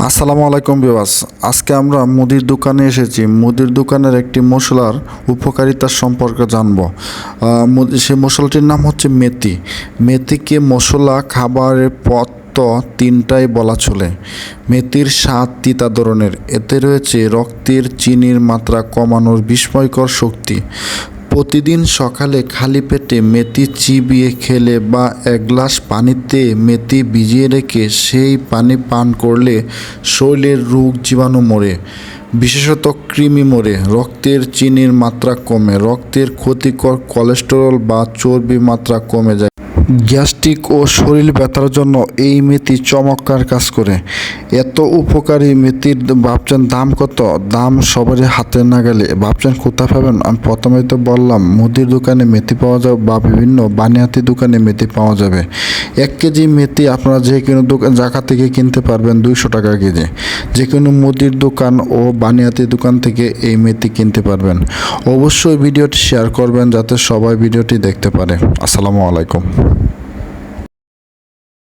আসসালামু আলাইকুম ভিউয়ার্স। আজকে আমরা মুদির দোকানে এসেছি। মুদির দোকানের একটি মশলার উপকারিতা সম্পর্কে জানব। সেই মশলাটির নাম হচ্ছে মেথি। মেথিকে মশলা খাবারের পদ তিনটাই বলা চলে। মেথির স্বাদ তিতা ধরনের। এতে রয়েছে রক্তের চিনির মাত্রা কমানোর বিস্ময়কর শক্তি। প্রতিদিন সকালে খালি পেটে মেথি চিবিয়ে খেলে বা এক গ্লাস পানিতে মেথি ভিজিয়ে রেখে সেই পানি পান করলে শরীরের রোগ জীবাণু মরে, বিশেষত কৃমি মরে, রক্তের চিনির মাত্রা কমে, রক্তের ক্ষতিকর কোলেস্টেরল বা চর্বির মাত্রা কমে যায়। গ্যাস্ট্রিক ও শরীর ব্যথার জন্য এই মেথি চমৎকার কাজ করে। এত উপকারী মেথির ভাবছেন দাম কত? দাম সবারই হাতে না গেলে ভাবছেন কোথায় পাবেন? আমি প্রথমেই তো বললাম মুদির দোকানে মেথি পাওয়া যাবে বা বিভিন্ন বানিয়াতি দোকানে মেথি পাওয়া যাবে। 1 কেজি মেথি আপনারা যে কোনো জায়গা থেকে কিনতে পারবেন 200 টাকা কেজি। যে কোনো মুদির দোকান ও বানিয়াতি দোকান থেকে এই মেথি কিনতে পারবেন। অবশ্যই ভিডিওটি শেয়ার করবেন যাতে সবাই ভিডিওটি দেখতে পারে। আসসালামু আলাইকুম।